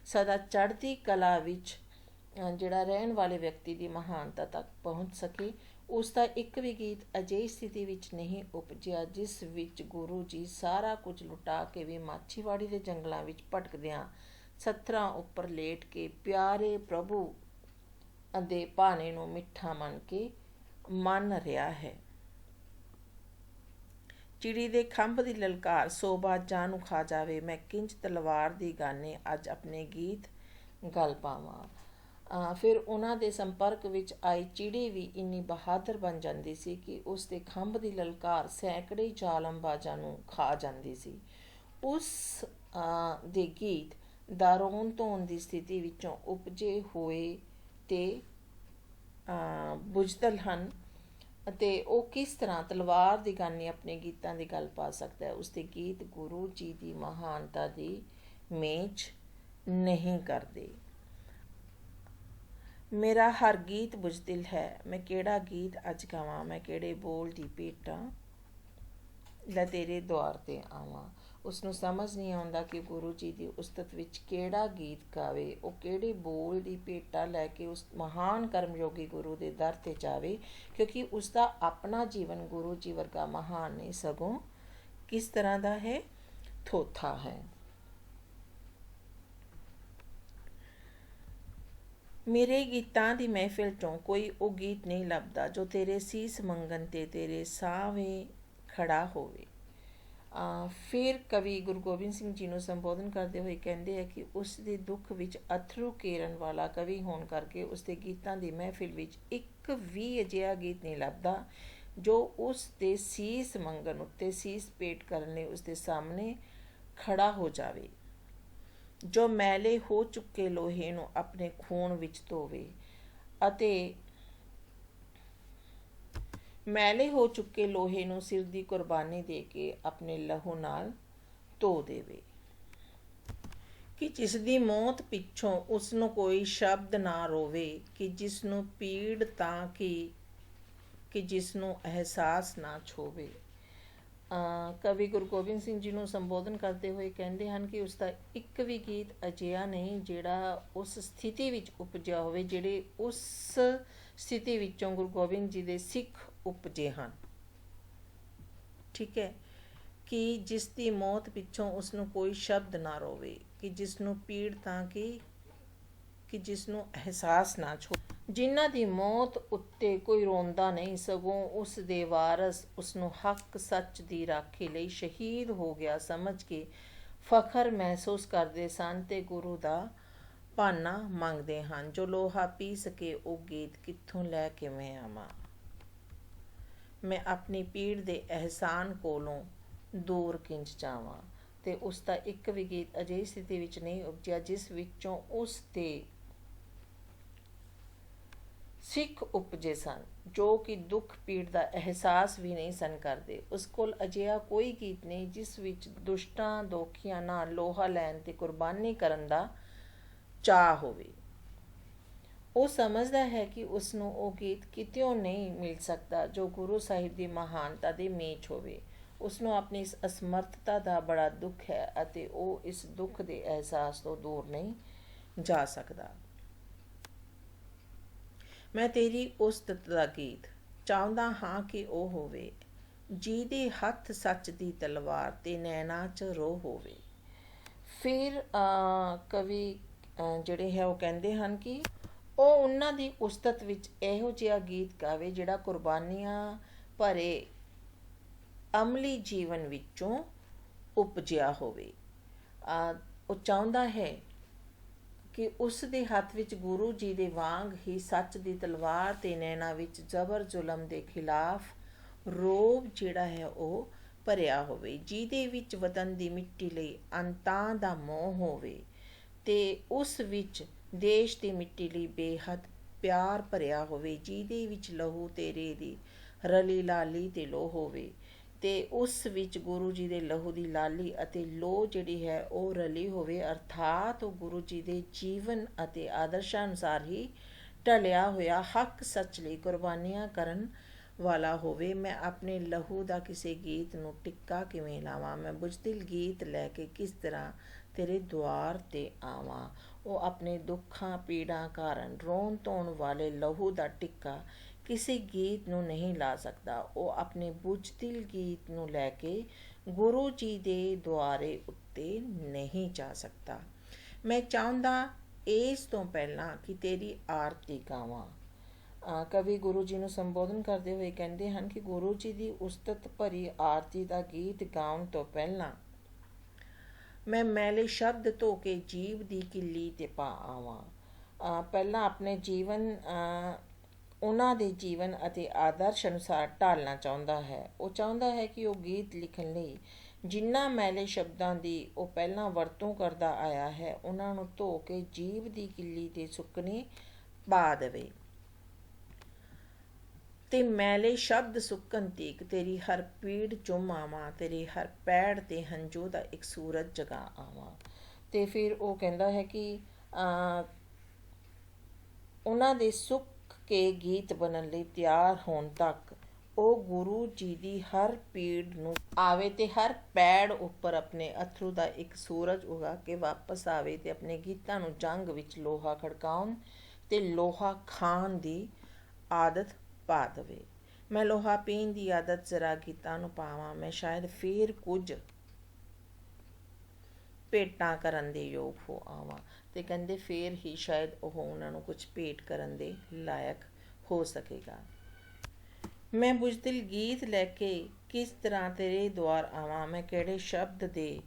ਸਦਾ ਚੜ੍ਹਦੀ ਕਲਾ ਵਿੱਚ ਜਿਹੜਾ ਰਹਿਣ ਵਾਲੇ ਵਿਅਕਤੀ ਦੀ ਮਹਾਨਤਾ ਤੱਕ ਪਹੁੰਚ ਸਕੇ। ਉਸ ਦਾ ਇੱਕ ਵੀ ਗੀਤ ਅਜਿਹੀ ਸਥਿਤੀ ਵਿੱਚ ਨਹੀਂ ਉਪਜਿਆ ਜਿਸ ਵਿੱਚ ਗੁਰੂ ਜੀ ਸਾਰਾ ਕੁਝ ਲੁਟਾ ਕੇ ਵੀ ਮਾਛੀਵਾੜੀ ਦੇ ਜੰਗਲਾਂ ਵਿੱਚ ਭਟਕਦਿਆਂ ਸੱਥਰਾਂ ਉੱਪਰ ਲੇਟ ਕੇ ਪਿਆਰੇ ਪ੍ਰਭੂ ਦੇ ਭਾਣੇ ਨੂੰ ਮਿੱਠਾ ਮੰਨ ਰਿਹਾ ਹੈ। ਚਿੜੀ ਦੇ ਖੰਭ ਦੀ ਲਲਕਾਰ ਸੋਭਾ ਜਾਨ ਨੂੰ ਖਾ ਜਾਵੇ, ਮੈਂ ਕਿੰਜ ਤਲਵਾਰ ਦੀ ਗਾਨੇ ਅੱਜ ਆਪਣੇ ਗੀਤ ਗਲ ਪਾਵਾਂ। ਫਿਰ ਉਹਨਾਂ ਦੇ ਸੰਪਰਕ ਵਿੱਚ ਆਈ ਚਿੜੀ ਵੀ ਇੰਨੀ ਬਹਾਦਰ ਬਣ ਜਾਂਦੀ ਸੀ ਕਿ ਉਸ ਦੇ ਖੰਭ ਦੀ ਲਲਕਾਰ ਸੈਂਕੜੇ ਜ਼ਾਲਮਬਾਜ਼ਾਂ ਨੂੰ ਖਾ ਜਾਂਦੀ ਸੀ। ਉਸ ਦੇ ਗੀਤ ਦਾ ਰੋਣ ਧੋਣ ਦੀ ਸਥਿਤੀ ਵਿੱਚੋਂ ਉਪਜੇ ਹੋਏ ਤੇ ਬੁਝਦਲ ਹਨ ਅਤੇ ਉਹ ਕਿਸ ਤਰ੍ਹਾਂ ਤਲਵਾਰ ਦੀ ਗਾਨੀ ਆਪਣੇ ਗੀਤਾਂ ਦੀ ਗੱਲ ਪਾ ਸਕਦਾ ਹੈ। ਉਸਦੇ ਗੀਤ ਗੁਰੂ ਜੀ ਦੀ ਮਹਾਨਤਾ ਦੀ ਮੇਚ ਨਹੀਂ ਕਰਦੇ। ਮੇਰਾ ਹਰ ਗੀਤ ਬੁਝਦਿਲ ਹੈ, ਮੈਂ ਕਿਹੜਾ ਗੀਤ ਅੱਜ ਗਾਵਾਂ, ਮੈਂ ਕਿਹੜੇ ਬੋਲ ਦੀ ਭੇਟਾਂ ਲੈ ਤੇਰੇ ਦੁਆਰ ਤੇ ਆਵਾਂ। ਉਸਨੂੰ ਸਮਝ ਨਹੀਂ ਆਉਂਦਾ ਕਿ ਗੁਰੂ ਜੀ ਦੀ ਉਸਤਤ ਵਿੱਚ ਕਿਹੜਾ ਗੀਤ ਗਾਵੇ, ਉਹ ਕਿਹੜੇ ਬੋਲ ਦੀ ਭੇਟਾ ਲੈ ਕੇ ਉਸ ਮਹਾਨ ਕਰਮਯੋਗੀ ਗੁਰੂ ਦੇ ਦਰ ਤੇ ਜਾਵੇ, ਕਿਉਂਕਿ ਉਸਦਾ ਆਪਣਾ ਜੀਵਨ ਗੁਰੂ ਜੀ ਵਰਗਾ ਮਹਾਨ ਨਹੀਂ, ਸਗੋਂ ਕਿਸ ਤਰ੍ਹਾਂ ਦਾ ਹੈ, ਥੋਥਾ ਹੈ। ਮੇਰੇ ਗੀਤਾਂ ਦੀ ਮਹਿਫਿਲ 'ਚੋਂ ਕੋਈ ਉਹ ਗੀਤ ਨਹੀਂ ਲੱਭਦਾ ਜੋ ਤੇਰੇ ਸੀਸ ਮੰਗਣ ਤੇ ਤੇਰੇ ਸਾਹਵੇਂ ਖੜਾ ਹੋਵੇ। ਫਿਰ ਕਵੀ ਗੁਰੂ ਗੋਬਿੰਦ ਸਿੰਘ ਜੀ ਨੂੰ ਸੰਬੋਧਨ ਕਰਦੇ ਹੋਏ ਕਹਿੰਦੇ ਆ ਕਿ ਉਸ ਦੇ ਦੁੱਖ ਵਿੱਚ ਅਥਰੂ ਕੇਰਨ ਵਾਲਾ ਕਵੀ ਹੋਣ ਕਰਕੇ ਉਸ ਦੇ ਗੀਤਾਂ ਦੀ ਮਹਿਫਿਲ ਵਿੱਚ ਇੱਕ ਵੀ ਅਜਿਹਾ ਗੀਤ ਨਹੀਂ ਲੱਭਦਾ ਜੋ ਉਸ ਦੇ ਸੀਸ ਮੰਗਣ ਉੱਤੇ ਸੀਸ ਭੇਟ ਕਰਨ ਲਈ ਉਸ ਦੇ ਸਾਹਮਣੇ ਖੜਾ ਹੋ ਜਾਵੇ, ਜੋ ਮੈਲੇ ਹੋ ਚੁੱਕੇ ਲੋਹੇ ਨੂੰ ਆਪਣੇ ਖੂਨ ਵਿੱਚ ਧੋਵੇ ਅਤੇ ਮੈਲੇ ਹੋ ਚੁੱਕੇ ਲੋਹੇ ਨੂੰ ਸਿਰ ਦੀ ਕੁਰਬਾਨੀ ਦੇ ਕੇ ਆਪਣੇ ਲਹੂ ਨਾਲ ਧੋ ਦੇਵੇ। ਕਿ ਜਿਸ ਦੀ ਮੌਤ ਪਿੱਛੋਂ ਉਸ ਨੂੰ ਕੋਈ ਸ਼ਬਦ ਨਾ ਰੋਵੇ, ਕਿ ਜਿਸ ਨੂੰ ਪੀੜ ਤਾਂ ਕਿ ਜਿਸ ਨੂੰ ਅਹਿਸਾਸ ਨਾ ਛੋਵੇ। ਕਵੀ ਗੁਰੂ ਗੋਬਿੰਦ ਸਿੰਘ ਜੀ ਨੂੰ ਸੰਬੋਧਨ ਕਰਦੇ ਹੋਏ ਕਹਿੰਦੇ ਹਨ ਕਿ ਉਸ ਦਾ ਇੱਕ ਵੀ ਗੀਤ ਅਜਿਹਾ ਨਹੀਂ ਜਿਹੜਾ ਉਸ ਸਥਿਤੀ ਵਿੱਚ ਉਪਜਿਆ ਹੋਵੇ ਜਿਹੜੇ ਉਸ ਸਥਿਤੀ ਵਿੱਚੋਂ ਗੁਰੂ ਗੋਬਿੰਦ ਜੀ ਦੇ ਸਿੱਖ ਉਪਜੇ ਹਨ। ਠੀਕ ਹੈ, ਕਿ ਜਿਸ ਦੀ ਮੌਤ ਪਿੱਛੋਂ ਉਸ ਨੂੰ ਕੋਈ ਸ਼ਬਦ ਨਾ ਰੋਵੇ, ਕਿ ਜਿਸ ਨੂੰ ਪੀੜ ਤਾਂ ਕਿ ਜਿਸ ਨੂੰ ਅਹਿਸਾਸ ਨਾ ਛੋ। ਜਿਨ੍ਹਾਂ ਦੀ ਮੌਤ ਉੱਤੇ ਕੋਈ ਰੋਂਦਾ ਨਹੀਂ, ਸਗੋਂ ਉਸ ਦੇ ਵਾਰਸ ਉਸ ਨੂੰ ਹੱਕ ਸੱਚ ਦੀ ਰਾਖੀ ਲਈ ਸ਼ਹੀਦ ਹੋ ਗਿਆ ਸਮਝ ਕੇ ਫਖਰ ਮਹਿਸੂਸ ਕਰਦੇ ਸਨ ਤੇ ਗੁਰੂ ਦਾ ਭਾਨਾ ਮੰਗਦੇ ਹਨ। ਜੋ ਲੋਹਾ ਪੀ ਸਕੇ ਉਹ ਗੀਤ ਕਿੱਥੋਂ ਲੈ ਕੇ ਮੈਂ ਆਵਾਂ, ਮੈਂ ਆਪਣੀ ਪੀੜ ਦੇ ਅਹਿਸਾਨ ਕੋਲੋਂ ਦੂਰ ਕਿੰਜ ਜਾਵਾਂ। ਤੇ ਉਸ ਦਾ ਇੱਕ ਵੀ ਗੀਤ ਅਜਿਹੀ ਸਥਿਤੀ ਵਿੱਚ ਨਹੀਂ ਉਪਜਿਆ ਜਿਸ ਵਿੱਚੋਂ ਉਸ ਦੇ ਸਿੱਖ ਉਪਜੇ ਸਨ ਜੋ ਕਿ ਦੁੱਖ ਪੀੜ ਦਾ ਅਹਿਸਾਸ ਵੀ ਨਹੀਂ ਸਨ ਕਰਦੇ। ਉਸ ਕੋਲ ਅਜਿਹਾ ਕੋਈ ਗੀਤ ਨਹੀਂ ਜਿਸ ਵਿੱਚ ਦੁਸ਼ਟਾਂ ਦੋਖੀਆਂ ਨਾਲ ਲੋਹਾ ਲੈਣ ਤੇ ਕੁਰਬਾਨੀ ਕਰਨ ਦਾ ਚਾਅ ਹੋਵੇ। ਉਹ ਸਮਝਦਾ ਹੈ ਕਿ ਉਸ ਨੂੰ ਉਹ ਗੀਤ ਕਿਤਿਓਂ ਨਹੀਂ ਮਿਲ ਸਕਦਾ ਜੋ ਗੁਰੂ ਸਾਹਿਬ ਦੀ ਮਹਾਨਤਾ ਦੇ ਮੇਚ ਹੋਵੇ। ਉਸ ਨੂੰ ਆਪਣੀ ਇਸ ਅਸਮਰਥਤਾ ਦਾ ਬੜਾ ਦੁੱਖ ਹੈ ਅਤੇ ਉਹ ਇਸ ਦੁੱਖ ਦੇ ਅਹਿਸਾਸ ਤੋਂ ਦੂਰ ਨਹੀਂ ਜਾ ਸਕਦਾ। ਮੈਂ ਤੇਰੀ ਉਸਤਤ ਦਾ ਗੀਤ ਚਾਹੁੰਦਾ ਹਾਂ ਕਿ ਉਹ ਹੋਵੇ, ਜਿਹਦੇ ਹੱਥ ਸੱਚ ਦੀ ਤਲਵਾਰ ਤੇ ਨੈਣਾ 'ਚ ਰੋਹ ਹੋਵੇ। ਫਿਰ ਕਵੀ ਜਿਹੜੇ ਹੈ ਉਹ ਕਹਿੰਦੇ ਹਨ ਕਿ ਉਹ ਉਹਨਾਂ ਦੀ ਉਸਤਤ ਵਿੱਚ ਇਹੋ ਜਿਹਾ ਗੀਤ ਗਾਵੇ ਜਿਹੜਾ ਕੁਰਬਾਨੀਆਂ ਭਰੇ ਅਮਲੀ ਜੀਵਨ ਵਿੱਚੋਂ ਉਪਜਿਆ ਹੋਵੇ। ਉਹ ਚਾਹੁੰਦਾ ਹੈ ਕਿ ਉਸ ਦੇ ਹੱਥ ਵਿੱਚ ਗੁਰੂ ਜੀ ਦੇ ਵਾਂਗ ਹੀ ਸੱਚ ਦੀ ਤਲਵਾਰ ਤੇ ਨੈਣਾ ਵਿੱਚ ਜ਼ਬਰ ਜ਼ੁਲਮ ਦੇ ਖਿਲਾਫ ਰੋਬ ਜਿਹੜਾ ਹੈ ਉਹ ਭਰਿਆ ਹੋਵੇ, ਜਿਹਦੇ ਵਿੱਚ ਵਤਨ ਦੀ ਮਿੱਟੀ ਲਈ ਅੰਤਾਂ ਦਾ ਮੋਹ ਹੋਵੇ ਤੇ ਉਸ ਵਿੱਚ ਦੇਸ਼ ਦੀ ਮਿੱਟੀ ਲਈ ਬੇਹੱਦ ਪਿਆਰ ਭਰਿਆ ਹੋਵੇ, ਜਿਹਦੇ ਵਿੱਚ ਲਹੂ ਤੇਰੇ ਦੀ ਰਲੀ ਲਾਲੀ ਤੇ ਲੋਹ ਹੋਵੇ ਤੇ ਉਸ ਵਿੱਚ ਗੁਰੂ ਜੀ ਦੇ ਲਹੂ ਦੀ ਲਾਲੀ ਅਤੇ ਲੋਹ ਜਿਹੜੀ ਹੈ ਉਹ ਰਲੀ ਹੋਵੇ, ਅਰਥਾਤ ਉਹ ਗੁਰੂ ਜੀ ਦੇ ਜੀਵਨ ਅਤੇ ਆਦਰਸ਼ਾਂ ਅਨੁਸਾਰ ਹੀ ਢਲਿਆ ਹੋਇਆ ਹੱਕ ਸੱਚ ਲਈ ਕੁਰਬਾਨੀਆਂ ਕਰਨ ਵਾਲਾ ਹੋਵੇ। ਮੈਂ ਆਪਣੇ ਲਹੂ ਦਾ ਕਿਸੇ ਗੀਤ ਨੂੰ ਟਿੱਕਾ ਕਿਵੇਂ ਲਾਵਾਂ, ਮੈਂ ਬੁਝਦਿਲ ਗੀਤ ਲੈ ਕੇ ਕਿਸ ਤਰ੍ਹਾਂ ਤੇਰੇ ਦੁਆਰ 'ਤੇ ਆਵਾਂ। ਉਹ ਆਪਣੇ ਦੁੱਖਾਂ ਪੀੜਾਂ ਕਾਰਨ ਰੋਣ ਧੋਣ ਵਾਲੇ ਲਹੂ ਦਾ ਟਿੱਕਾ ਕਿਸੇ ਗੀਤ ਨੂੰ ਨਹੀਂ ਲਾ ਸਕਦਾ। ਉਹ ਆਪਣੇ ਬੁਝਦਿਲ ਗੀਤ ਨੂੰ ਲੈ ਕੇ ਗੁਰੂ ਜੀ ਦੇ ਦੁਆਰੇ ਉੱਤੇ ਨਹੀਂ ਜਾ ਸਕਦਾ। ਮੈਂ ਚਾਹੁੰਦਾ ਇਸ ਤੋਂ ਪਹਿਲਾਂ ਕਿ ਤੇਰੀ ਆਰਤੀ ਗਾਵਾਂ। ਕਵੀ ਗੁਰੂ ਜੀ ਨੂੰ ਸੰਬੋਧਨ ਕਰਦੇ ਹੋਏ ਕਹਿੰਦੇ ਹਨ ਕਿ ਗੁਰੂ ਜੀ ਦੀ ਉਸਤਤ ਭਰੀ ਆਰਤੀ ਦਾ ਗੀਤ ਗਾਉਣ ਤੋਂ ਪਹਿਲਾਂ ਮੈਂ ਮੈਲੇ ਸ਼ਬਦ ਧੋ ਕੇ ਜੀਵ ਦੀ ਕਿੱਲੀ 'ਤੇ ਪਾ ਆਵਾਂ। ਪਹਿਲਾਂ ਆਪਣੇ ਜੀਵਨ ਉਹਨਾਂ ਦੇ ਜੀਵਨ ਅਤੇ ਆਦਰਸ਼ ਅਨੁਸਾਰ ਢਾਲਣਾ ਚਾਹੁੰਦਾ ਹੈ। ਉਹ ਚਾਹੁੰਦਾ ਹੈ ਕਿ ਉਹ ਗੀਤ ਲਿਖਣ ਲਈ ਜਿਨ੍ਹਾਂ ਮੈਲੇ ਸ਼ਬਦਾਂ ਦੀ ਉਹ ਪਹਿਲਾਂ ਵਰਤੋਂ ਕਰਦਾ ਆਇਆ ਹੈ ਉਹਨਾਂ ਨੂੰ ਧੋ ਕੇ ਜੀਵ ਦੀ ਕਿੱਲੀ 'ਤੇ ਸੁੱਕਣੇ ਪਾ ਦੇਵੇ ਤੇ ਮੈਲੇ ਸ਼ਬਦ ਸੁੱਕਣ ਤੀਕ ਤੇਰੀ ਹਰ ਪੀੜ ਚੁੰਮ ਆਵਾਂ, ਤੇਰੀ ਹਰ ਪੈੜ ਤੇ ਹੰਝੂ ਦਾ ਇੱਕ ਸੂਰਜ ਜਗਾ ਆਵਾਂ। ਤੇ ਫਿਰ ਉਹ ਕਹਿੰਦਾ ਹੈ ਕਿ ਉਹਨਾਂ ਦੇ ਸੁੱਕ ਕੇ ਗੀਤ ਬਣਨ ਲਈ ਤਿਆਰ ਹੋਣ ਤੱਕ ਉਹ ਗੁਰੂ ਜੀ ਦੀ ਹਰ ਪੀੜ ਨੂੰ ਆਵੇ ਤੇ ਹਰ ਪੈੜ ਉੱਪਰ ਆਪਣੇ ਅਥਰੂ ਦਾ ਇੱਕ ਸੂਰਜ ਉਗਾ ਕੇ ਵਾਪਸ ਆਵੇ ਤੇ ਆਪਣੇ ਗੀਤਾਂ ਨੂੰ ਜੰਗ ਵਿੱਚ ਲੋਹਾ ਖੜਕਾਉਣ ਤੇ ਲੋਹਾ ਖਾਣ ਦੀ ਆਦਤ ਪਾ ਦੇਵੇ। ਮੈਂ ਲੋਹਾ ਪੀਣ ਦੀ ਆਦਤ ਜ਼ਰਾ ਗੀਤਾਂ ਨੂੰ ਪਾਵਾਂ, ਮੈਂ ਸ਼ਾਇਦ ਫੇਰ ਕੁਝ ਭੇਟਾਂ ਕਰਨ ਦੇ ਯੋਗ ਹੋ ਆਵਾਂ। ਤੇ ਕਹਿੰਦੇ ਫੇਰ ਹੀ ਸ਼ਾਇਦ ਉਹ ਉਹਨਾਂ ਨੂੰ ਕੁਝ ਭੇਟ ਕਰਨ ਦੇ ਲਾਇਕ ਹੋ ਸਕੇਗਾ। ਮੈਂ ਬੁਝਦਿਲ ਗੀਤ ਲੈ ਕੇ ਕਿਸ ਤਰ੍ਹਾਂ ਤੇਰੇ ਦੁਆਰ ਆਵਾਂ, ਮੈਂ ਕਿਹੜੇ ਸ਼ਬਦ ਦੇ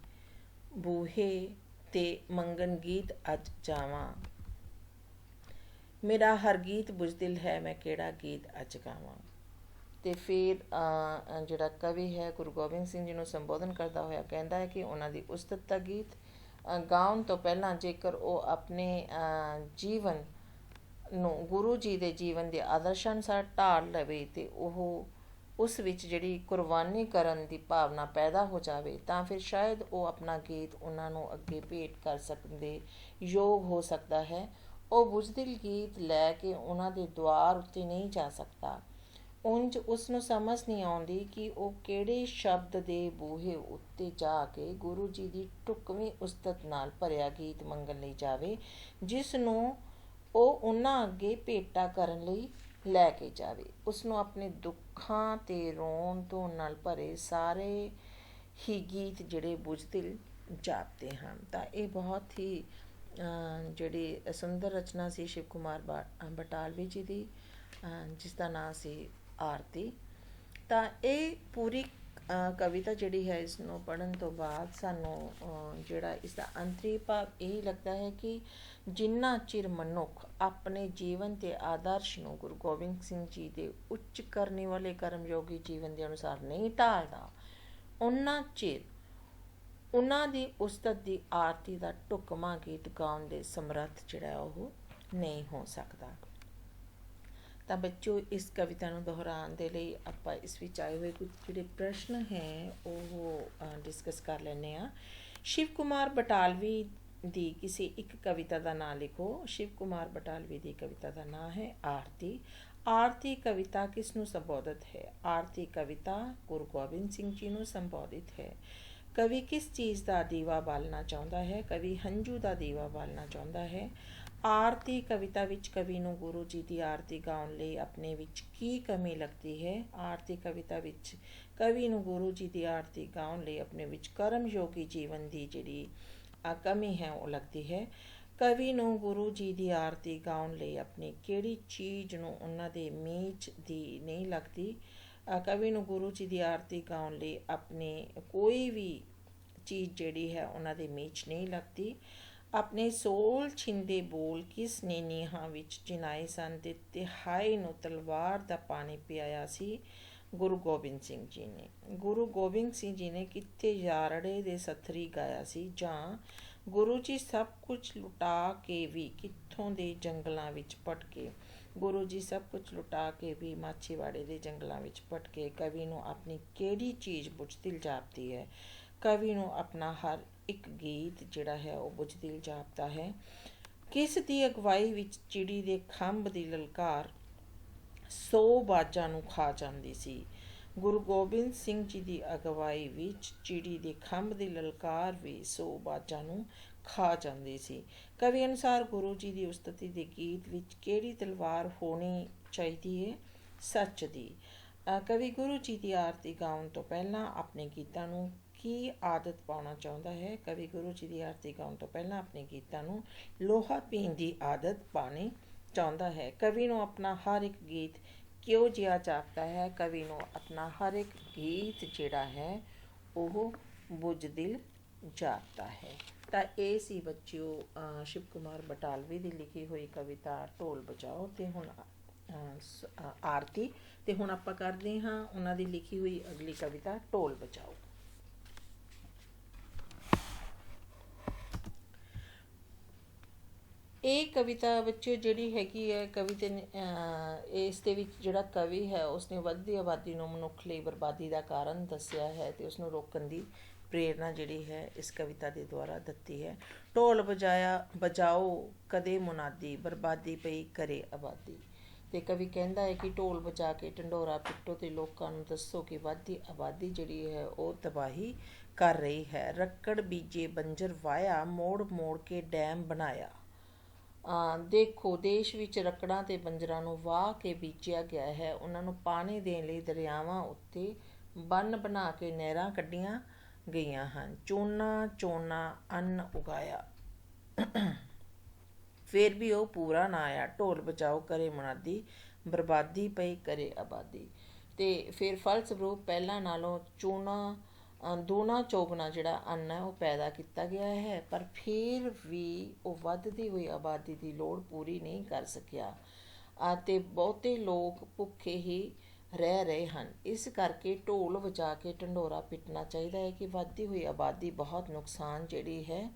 ਬੂਹੇ ਤੇ ਮੰਗਣ ਗੀਤ ਅੱਜ ਜਾਵਾਂ। ਮੇਰਾ ਹਰ ਗੀਤ ਬੁਝਦਿਲ ਹੈ, ਮੈਂ ਕਿਹੜਾ ਗੀਤ ਅੱਜ ਗਾਵਾਂ। ਤੇ ਫਿਰ ਜਿਹੜਾ ਕਵੀ ਹੈ ਗੁਰੂ ਗੋਬਿੰਦ ਸਿੰਘ ਜੀ ਨੂੰ ਸੰਬੋਧਨ ਕਰਦਾ ਹੋਇਆ ਕਹਿੰਦਾ ਹੈ ਕਿ ਉਹਨਾਂ ਦੀ ਉਸਤਤ ਦਾ ਗੀਤ ਗਾਉਣ ਤੋਂ ਪਹਿਲਾਂ ਜੇਕਰ ਉਹ ਆਪਣੇ ਜੀਵਨ ਨੂੰ ਗੁਰੂ ਜੀ ਦੇ ਜੀਵਨ ਦੇ ਆਦਰਸ਼ਾਂ ਅਨੁਸਾਰ ਢਾਲ ਲਵੇ ਤੇ ਉਹ ਉਸ ਵਿੱਚ ਜਿਹੜੀ ਕੁਰਬਾਨੀ ਕਰਨ ਦੀ ਭਾਵਨਾ ਪੈਦਾ ਹੋ ਜਾਵੇ ਤਾਂ ਫਿਰ ਸ਼ਾਇਦ ਉਹ ਆਪਣਾ ਗੀਤ ਉਹਨਾਂ ਨੂੰ ਅੱਗੇ ਭੇਟ ਕਰ ਸਕਣ ਦੇ ਯੋਗ ਹੋ ਸਕਦਾ ਹੈ। ਉਹ ਬੁਝਦਿਲ ਗੀਤ ਲੈ ਕੇ ਉਹਨਾਂ ਦੇ ਦੁਆਰ ਉੱਤੇ ਨਹੀਂ ਜਾ ਸਕਦਾ। ਉਂਝ ਉਸ ਨੂੰ ਸਮਝ ਨਹੀਂ ਆਉਂਦੀ ਕਿ ਉਹ ਕਿਹੜੇ ਸ਼ਬਦ ਦੇ ਬੂਹੇ ਉੱਤੇ ਜਾ ਕੇ ਗੁਰੂ ਜੀ ਦੀ ਢੁਕਵੀਂ ਉਸਤਤ ਨਾਲ ਭਰਿਆ ਗੀਤ ਮੰਗਣ ਲਈ ਜਾਵੇ, ਜਿਸ ਨੂੰ ਉਹ ਉਹਨਾਂ ਅੱਗੇ ਭੇਟਾ ਕਰਨ ਲਈ ਲੈ ਕੇ ਜਾਵੇ। ਉਸ ਨੂੰ ਆਪਣੇ ਦੁੱਖਾਂ ਤੇ ਰੋਣ ਧੋਣ ਨਾਲ ਭਰੇ ਸਾਰੇ ਹੀ ਗੀਤ ਜਿਹੜੇ ਬੁਝਦਿਲ ਜਾਪਦੇ ਹਨ। ਤਾਂ ਇਹ ਬਹੁਤ ਹੀ ਜਿਹੜੀ ਸੁੰਦਰ ਰਚਨਾ ਸੀ ਸ਼ਿਵ ਕੁਮਾਰ ਬਟਾਲਵੀ ਜੀ ਦੀ, ਜਿਸ ਦਾ ਨਾਂ ਸੀ ਆਰਤੀ। ਤਾਂ ਇਹ ਪੂਰੀ ਕਵਿਤਾ ਜਿਹੜੀ ਹੈ ਇਸ ਨੂੰ ਪੜ੍ਹਨ ਤੋਂ ਬਾਅਦ ਸਾਨੂੰ ਜਿਹੜਾ ਇਸ ਦਾ ਅੰਤਰੀ ਭਾਵ ਇਹ ਲੱਗਦਾ ਹੈ ਕਿ ਜਿੰਨਾ ਚਿਰ ਮਨੁੱਖ ਆਪਣੇ ਜੀਵਨ ਦੇ ਆਦਰਸ਼ ਨੂੰ ਗੁਰੂ ਗੋਬਿੰਦ ਸਿੰਘ ਜੀ ਦੇ ਉੱਚ ਕਰਨੇ ਵਾਲੇ ਕਰਮਯੋਗੀ ਜੀਵਨ ਦੇ ਅਨੁਸਾਰ ਨਹੀਂ ਢਾਲਦਾ, ਉਨਾ ਚਿਰ ਉਹਨਾਂ ਦੀ ਉਸਤਤ ਦੀ ਆਰਤੀ ਦਾ ਢੁਕਵਾਂ ਗੀਤ ਗਾਉਣ ਦੇ ਸਮਰੱਥ ਜਿਹੜਾ ਉਹ ਨਹੀਂ ਹੋ ਸਕਦਾ। ਤਾਂ ਬੱਚੋ ਇਸ ਕਵਿਤਾ ਨੂੰ ਦੁਹਰਾਉਣ ਦੇ ਲਈ ਆਪਾਂ ਇਸ ਵਿੱਚ ਆਏ ਹੋਏ ਕੁਝ ਜਿਹੜੇ ਪ੍ਰਸ਼ਨ ਹੈ ਉਹ ਡਿਸਕਸ ਕਰ ਲੈਂਦੇ ਹਾਂ। ਸ਼ਿਵ ਕੁਮਾਰ ਬਟਾਲਵੀ ਦੀ ਕਿਸੇ ਇੱਕ ਕਵਿਤਾ ਦਾ ਨਾਂ ਲਿਖੋ। ਸ਼ਿਵ ਕੁਮਾਰ ਬਟਾਲਵੀ ਦੀ ਕਵਿਤਾ ਦਾ ਨਾਂ ਹੈ ਆਰਤੀ। ਆਰਤੀ ਕਵਿਤਾ ਕਿਸ ਨੂੰ ਸੰਬੋਧਿਤ ਹੈ? ਆਰਤੀ ਕਵਿਤਾ ਗੁਰੂ ਗੋਬਿੰਦ ਸਿੰਘ ਜੀ ਨੂੰ ਸੰਬੋਧਿਤ ਹੈ। ਕਵੀ ਕਿਸ ਚੀਜ਼ ਦਾ ਦੀਵਾ ਬਾਲਣਾ ਚਾਹੁੰਦਾ ਹੈ? ਕਵੀ ਹੰਝੂ ਦਾ ਦੀਵਾ ਬਾਲਣਾ ਚਾਹੁੰਦਾ ਹੈ। ਆਰਤੀ ਕਵਿਤਾ ਵਿੱਚ ਕਵੀ ਨੂੰ ਗੁਰੂ ਜੀ ਦੀ ਆਰਤੀ ਗਾਉਣ ਲਈ ਆਪਣੇ ਵਿੱਚ ਕੀ ਕਮੀ ਲੱਗਦੀ ਹੈ? ਆਰਤੀ ਕਵਿਤਾ ਵਿੱਚ ਕਵੀ ਨੂੰ ਗੁਰੂ ਜੀ ਦੀ ਆਰਤੀ ਗਾਉਣ ਲਈ ਆਪਣੇ ਵਿੱਚ ਕਰਮਯੋਗੀ ਜੀਵਨ ਦੀ ਜਿਹੜੀ ਕਮੀ ਹੈ ਉਹ ਲੱਗਦੀ ਹੈ। ਕਵੀ ਨੂੰ ਗੁਰੂ ਜੀ ਦੀ ਆਰਤੀ ਗਾਉਣ ਲਈ ਆਪਣੀ ਕਿਹੜੀ ਚੀਜ਼ ਨੂੰ ਉਹਨਾਂ ਦੇ ਮੀਚ ਦੀ ਨਹੀਂ ਲੱਗਦੀ? ਕਵੀ ਨੂੰ ਗੁਰੂ ਜੀ ਦੀ ਆਰਤੀ ਗਾਉਣ ਲਈ ਆਪਣੀ ਕੋਈ ਵੀ ਚੀਜ਼ ਜਿਹੜੀ ਹੈ ਉਹਨਾਂ ਦੇ ਮੀਚ ਨਹੀਂ ਲੱਗਦੀ। ਆਪਣੇ ਸੋਲ ਛਿੰਦੇ ਬੋਲ ਕਿਸ ਨੇ ਨੀਹਾਂ ਵਿੱਚ ਚਿਣਾਏ ਸਨ ਤੇ ਤਿਹਾਈ ਨੂੰ ਤਲਵਾਰ ਦਾ ਪਾਣੀ ਪਿਆਇਆ ਸੀ? ਗੁਰੂ ਗੋਬਿੰਦ ਸਿੰਘ ਜੀ ਨੇ। ਗੁਰੂ ਗੋਬਿੰਦ ਸਿੰਘ ਜੀ ਨੇ ਕਿੱਥੇ ਯਾਰੜੇ ਦੇ ਸੱਥਰੀ ਗਾਇਆ ਸੀ? ਜਾਂ ਗੁਰੂ ਜੀ ਸਭ ਕੁਝ ਲੁਟਾ ਕੇ ਵੀ ਕਿੱਥੋਂ ਦੇ ਜੰਗਲਾਂ ਵਿੱਚ ਭਟਕੇ? ਗੁਰੂ ਜੀ ਸਭ ਕੁਝ ਲੁਟਾ ਕੇ ਵੀ ਮਾਛੀਵਾੜੇ ਦੇ ਜੰਗਲਾਂ ਵਿੱਚ ਭਟਕੇ। ਕਵੀ ਨੂੰ ਆਪਣੀ ਕਿਹੜੀ ਚੀਜ਼ ਬੁਝਦਿਲ ਜਾਪਦੀ ਹੈ? ਕਵੀ ਨੂੰ ਆਪਣਾ ਹਰ ਇੱਕ ਗੀਤ ਜਿਹੜਾ ਹੈ ਉਹ ਬੁਝਦਿਲ ਜਾਪਦਾ ਹੈ। ਕਿਸ ਦੀ ਅਗਵਾਈ ਵਿੱਚ ਚਿੜੀ ਦੇ ਖੰਭ ਦੀ ਲਲਕਾਰ 100 ਬਾਜਾਂ ਨੂੰ ਖਾ ਜਾਂਦੀ ਸੀ? ਗੁਰੂ ਗੋਬਿੰਦ ਸਿੰਘ ਜੀ ਦੀ ਅਗਵਾਈ ਵਿੱਚ ਚਿੜੀ ਦੇ ਖੰਭ ਦੀ ਲਲਕਾਰ ਵੀ 100 ਬਾਜਾਂ ਨੂੰ ਖਾ ਜਾਂਦੀ ਸੀ। ਕਵੀ ਅਨੁਸਾਰ ਗੁਰੂ ਜੀ ਦੀ ਉਸਤਤੀ ਦੇ ਗੀਤ ਵਿੱਚ ਕਿਹੜੀ ਤਲਵਾਰ ਹੋਣੀ ਚਾਹੀਦੀ ਹੈ? ਸੱਚ ਦੀ। ਕਵੀ ਗੁਰੂ ਜੀ ਦੀ ਆਰਤੀ ਗਾਉਣ ਤੋਂ ਪਹਿਲਾਂ ਆਪਣੇ ਗੀਤਾਂ ਨੂੰ ਕੀ ਆਦਤ ਪਾਉਣਾ ਚਾਹੁੰਦਾ ਹੈ? ਕਵੀ ਗੁਰੂ ਜੀ ਦੀ ਆਰਤੀ ਗਾਉਣ ਤੋਂ ਪਹਿਲਾਂ ਆਪਣੇ ਗੀਤਾਂ ਨੂੰ ਲੋਹਾ ਪੀਣ ਦੀ ਆਦਤ ਪਾਉਣੀ ਚਾਹੁੰਦਾ ਹੈ। ਕਵੀ ਨੂੰ ਆਪਣਾ ਹਰ ਇੱਕ ਗੀਤ ਕਿਉਂ ਜਿਹਾ ਜਾਪਦਾ ਹੈ? ਕਵੀ ਨੂੰ ਆਪਣਾ ਹਰ ਇੱਕ ਗੀਤ ਜਿਹੜਾ ਹੈ ਉਹ ਬੁਝਦਿਲ ਜਾਪਦਾ ਹੈ। ਤਾਂ ਇਹ ਸੀ ਬੱਚਿਓ ਸ਼ਿਵ ਕੁਮਾਰ ਬਟਾਲਵੀ ਦੀ ਲਿਖੀ ਹੋਈ ਕਵਿਤਾ ਢੋਲ ਵਜਾਓ ਤੇ ਹੁਣ ਆਰਤੀ। ਤੇ ਹੁਣ ਆਪਾਂ ਕਰਦੇ ਹਾਂ ਉਹਨਾਂ ਦੀ ਲਿਖੀ ਹੋਈ ਅਗਲੀ ਕਵਿਤਾ ਢੋਲ ਵਜਾਓ। ਇਹ ਕਵਿਤਾ ਬੱਚੇ ਜਿਹੜੀ ਹੈਗੀ ਹੈ ਕਵਿਤਾ ਇਸ ਦੇ ਵਿੱਚ ਜਿਹੜਾ ਕਵੀ ਹੈ ਉਸਨੇ ਵੱਧਦੀ ਆਬਾਦੀ ਨੂੰ ਮਨੁੱਖ ਲਈ ਬਰਬਾਦੀ ਦਾ ਕਾਰਨ ਦੱਸਿਆ ਹੈ ਤੇ ਉਸਨੂੰ ਰੋਕਣ ਦੀ ਪ੍ਰੇਰਨਾ ਜਿਹੜੀ ਹੈ ਇਸ ਕਵਿਤਾ ਦੇ ਦੁਆਰਾ ਦਿੱਤੀ ਹੈ। ਢੋਲ ਵਜਾਓ ਕਦੇ ਮੁਨਾਦੀ, ਬਰਬਾਦੀ ਪਈ ਕਰੇ ਆਬਾਦੀ। ਤੇ ਕਵੀ ਕਹਿੰਦਾ ਹੈ ਕਿ ਢੋਲ ਵਜਾ ਕੇ ਢੰਡੋਰਾ ਪਿੱਟੋ ਤੇ ਲੋਕਾਂ ਨੂੰ ਦੱਸੋ ਕਿ ਵੱਧਦੀ ਆਬਾਦੀ ਜਿਹੜੀ ਹੈ ਉਹ ਤਬਾਹੀ ਕਰ ਰਹੀ ਹੈ। ਰੱਕੜ ਬੀਜੇ ਬੰਜਰ ਵਾਇਆ, ਮੋੜ ਮੋੜ ਕੇ ਡੈਮ ਬਣਾਇਆ। ਦੇਖੋ ਦੇਸ਼ ਵਿੱਚ ਰੱਕੜਾਂ ਤੇ ਬੰਜਰਾਂ ਨੂੰ ਵਾਹ ਕੇ ਬੀਜਿਆ ਗਿਆ ਹੈ। ਉਹਨਾਂ ਨੂੰ ਪਾਣੀ ਦੇਣ ਲਈ ਦਰਿਆਵਾਂ ਉੱਤੇ ਬੰਨ ਬਣਾ ਕੇ ਨਹਿਰਾਂ ਕੱਢੀਆਂ ਗਈਆਂ ਹਨ। ਚੋਨਾ ਅੰਨ ਉਗਾਇਆ, ਫਿਰ ਵੀ ਉਹ ਪੂਰਾ ਨਾ ਆਇਆ। ਢੋਲ ਬਜਾਓ ਕਰੇ ਮੁਨਾਦੀ, ਬਰਬਾਦੀ ਪਈ ਕਰੇ ਆਬਾਦੀ। ਤੇ ਫਿਰ ਫਲਸਰੂਪ ਪਹਿਲਾਂ ਨਾਲੋਂ ਦੂਣਾ ਚੌਗੁਣਾ ਜਿਹੜਾ ਅੰਨ ਹੈ ਉਹ ਪੈਦਾ ਕੀਤਾ ਗਿਆ ਹੈ, ਪਰ ਫਿਰ ਵੀ ਉਹ ਵੱਧਦੀ ਹੋਈ ਆਬਾਦੀ ਦੀ ਲੋੜ ਪੂਰੀ ਨਹੀਂ ਕਰ ਸਕਿਆ ਅਤੇ ਬਹੁਤੇ ਲੋਕ ਭੁੱਖੇ ਹੀ ਰਹਿ ਰਹੇ ਹਨ। ਇਸ ਕਰਕੇ ਢੋਲ ਵਜਾ ਕੇ ਢੰਡੋਰਾ ਪਿੱਟਣਾ ਚਾਹੀਦਾ ਹੈ ਕਿ ਵੱਧਦੀ ਹੋਈ ਆਬਾਦੀ ਬਹੁਤ ਨੁਕਸਾਨ ਜਿਹੜੀ ਹੈ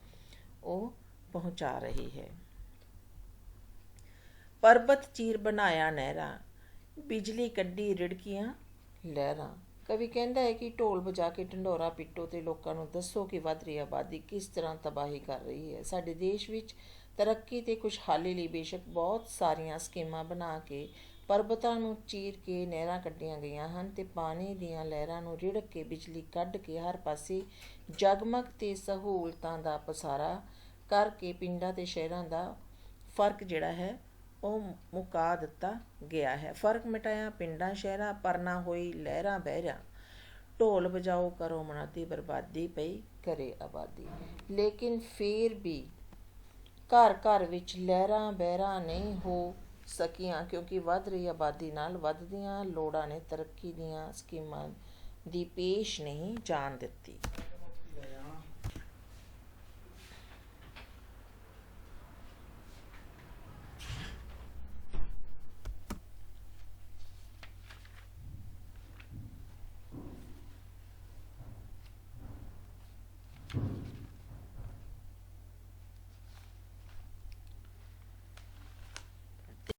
ਉਹ ਪਹੁੰਚਾ ਰਹੀ ਹੈ। ਪਰਬਤ ਚੀਰ ਬਣਾਇਆ ਨਹਿਰਾਂ, ਬਿਜਲੀ ਕੱਢੀ ਰਿੜਕੀਆਂ ਲਹਿਰਾਂ। ਕਵੀ ਕਹਿੰਦਾ ਹੈ ਕਿ ਢੋਲ ਵਜਾ ਕੇ ਢੰਡੋਰਾ ਪਿੱਟੋ ਤੇ ਲੋਕਾਂ ਨੂੰ ਦੱਸੋ ਕਿ ਵੱਧ ਰਹੀ ਆਬਾਦੀ ਕਿਸ ਤਰ੍ਹਾਂ ਤਬਾਹੀ ਕਰ ਰਹੀ ਹੈ। ਸਾਡੇ ਦੇਸ਼ ਵਿੱਚ ਤਰੱਕੀ ਤੇ ਖੁਸ਼ਹਾਲੀ ਲਈ ਬੇਸ਼ੱਕ ਬਹੁਤ ਸਾਰੀਆਂ ਸਕੀਮਾਂ ਬਣਾ ਕੇ ਪਰਬਤਾਂ ਨੂੰ ਚੀਰ ਕੇ ਨਹਿਰਾਂ ਕੱਢੀਆਂ ਗਈਆਂ ਹਨ ਤੇ ਪਾਣੀ ਦੀਆਂ ਲਹਿਰਾਂ ਨੂੰ ਰਿੜਕ ਕੇ ਬਿਜਲੀ ਕੱਢ ਕੇ ਹਰ ਪਾਸੇ ਜਗਮਗ ਤੇ ਸਹੂਲਤਾਂ ਦਾ ਪਸਾਰਾ ਕਰਕੇ ਪਿੰਡਾਂ ਤੇ ਸ਼ਹਿਰਾਂ ਦਾ ਫਰਕ ਜਿਹੜਾ ਹੈ ਉਹ ਮੁਕਾ ਦਿੱਤਾ ਗਿਆ ਹੈ। ਫਰਕ ਮਿਟਾਇਆ ਪਿੰਡਾਂ ਸ਼ਹਿਰਾਂ, ਪਰ ਨਾ ਹੋਈ ਲਹਿਰਾਂ ਬਹਿਰਾਂ। ਢੋਲ ਵਜਾਓ ਕਰੋ ਮੁਨਾਦੀ, ਬਰਬਾਦੀ ਪਈ ਕਰੇ ਆਬਾਦੀ। ਲੇਕਿਨ ਫਿਰ ਵੀ ਘਰ ਘਰ ਵਿੱਚ ਲਹਿਰਾਂ ਬਹਿਰਾਂ ਨਹੀਂ ਹੋ ਸਕੀਆਂ ਕਿਉਂਕਿ ਵੱਧ ਰਹੀ ਆਬਾਦੀ ਨਾਲ ਵੱਧਦੀਆਂ ਲੋੜਾਂ ਨੇ ਤਰੱਕੀ ਦੀਆਂ ਸਕੀਮਾਂ ਦੀ ਪੇਸ਼ ਨਹੀਂ ਜਾਣ ਦਿੱਤੀ।